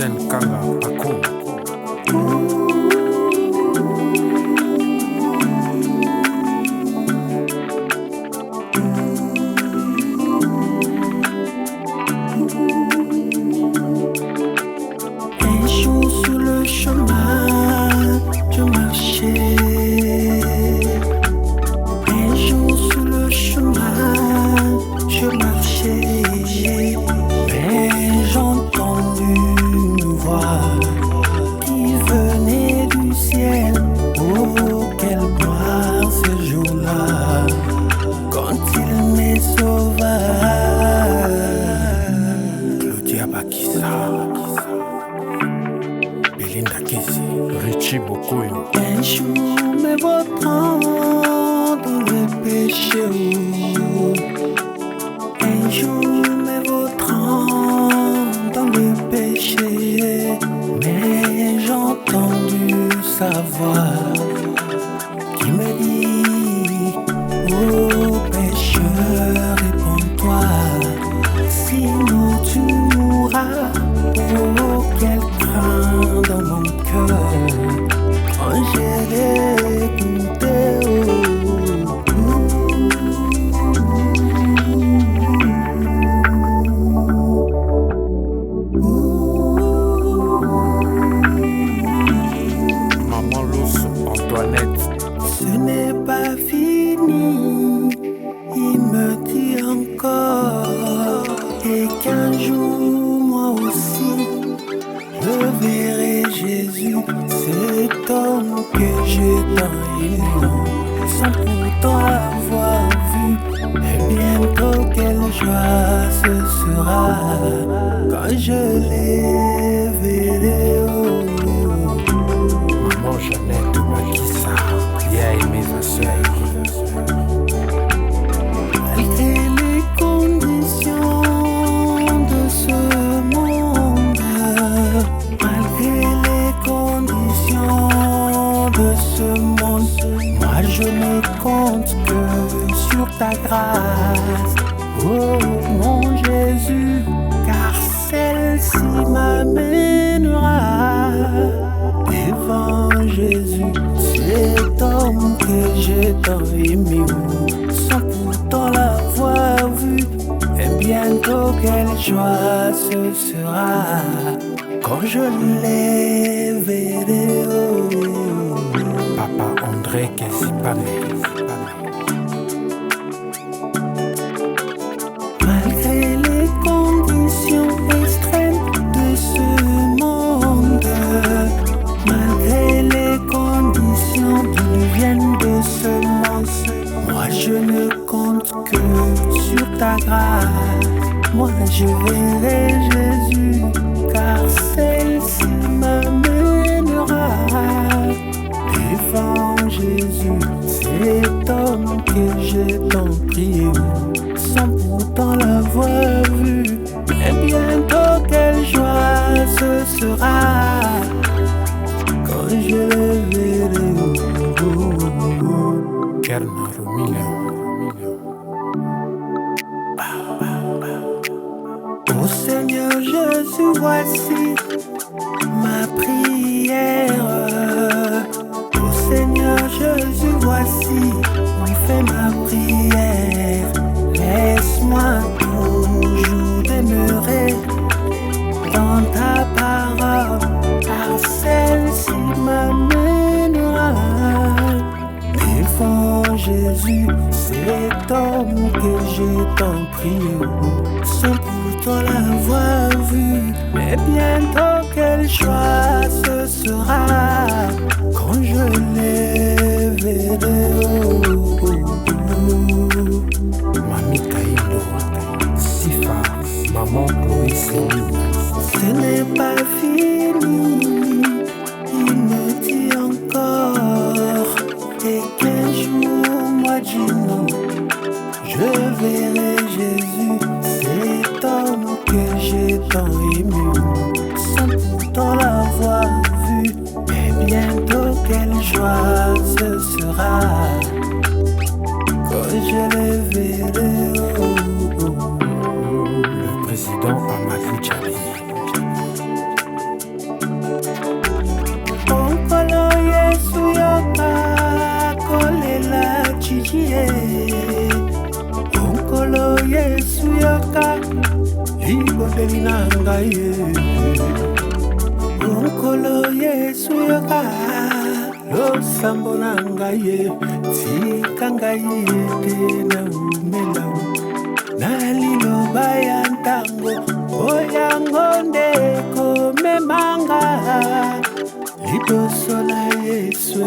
Michel Kanga Ako. Un jour sur le chemin, je marchais. Un jour sur le chemin, je marchais. Mais j'ai entendu une voix qui venait du ciel. Oh, quelle gloire ce jour-là, quand il me sauva. Claudia Bakissa, Belinda Kesi, Richie Bokoyo. Un jour me votant dans le péché. Un jour me votant dans le péché. Mais j'ai entendu sa voix qui me dit: oh pécheur, réponds-toi, sinon tu mourras. Oh, quel craint dans mon cœur quand je l'ai écouté. Maman Loso, Antoinette. Ce n'est pas fini, il me dit encore, et qu'un jour moi aussi je verrai Jésus, cet homme que j'ai tant aimé, sans pourtant l'avoir vu. Et bientôt quelle joie ce sera quand je les verrai. Maman Jeannette Bakissa, qui a aimé sa sœur. Malgré les conditions de ce monde, malgré les conditions de ce monde, moi je ne compte que sur ta grâce, oh mon Jésus, car celle-ci m'amènera devant Jésus, cet homme que j'ai tant aimé, sans pourtant l'avoir vu. Et bientôt quelle joie ce sera quand je les verrai. Papa André Kesipane. Malgré les conditions extrêmes de ce monde, malgré les conditions qui viennent de ce monde, moi je ne compte que sur ta grâce. Moi je verrai Jésus, car celle-ci m'amènera devant Jésus, cet homme que j'ai tant prié, sans pourtant l'avoir vu. Et bientôt quelle joie ce sera quand je le verrai. Kerna Romilio. Ô Seigneur Jésus, voici ma prière. Ô Seigneur Jésus, voici fait ma prière. Laisse-moi toujours demeurer dans ta parole, car celle-ci m'amènera devant Jésus, cet homme que j'ai tant prié, sans pourtant l'avoir vu. Mais bientôt quelle joie ce sera quand je les verrai. Mamie Kaindo, Sifa, Maman Chloé Céline. Ce n'est pas fini, il me dit encore, et qu'un jour moi dis non, je verrai Jésus, cet homme que j'ai tant aimé, sans pourtant l'avoir vu. Mais bientôt quelle joie ce sera quand je le verrai. Le président Amadou Djabi. mondeli na ngai onkolo Yesu yoka losambo na ngai tika ngai ete na umela na liloba ya ntango oyango nde komemanga liboso na Yesu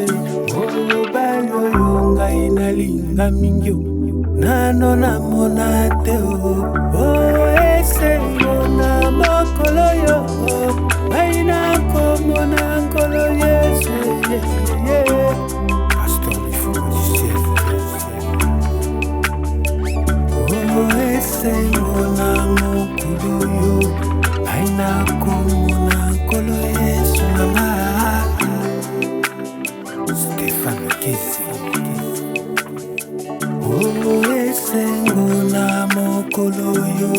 mobali oyo ngai nalinga mingi nano namona te esengo na mokolo yo ngai nakomona nkolo Yesu Pasteur du fond du ciel. esengo na mokolo yo ngai nakomona nkolo Yesu nanga Stéphane Kisi. esengo na mokolo yo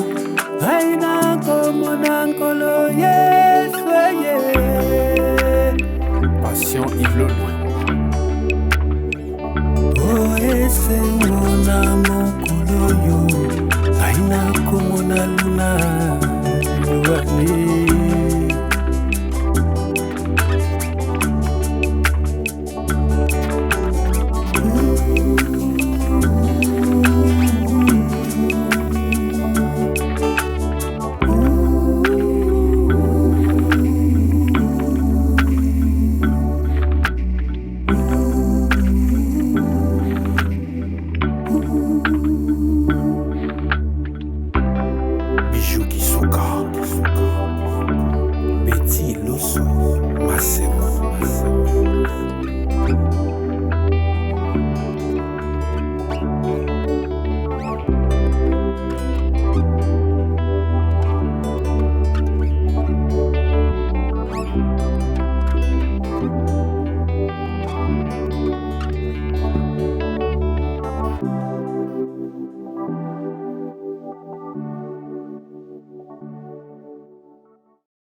ngai nakomona nkolo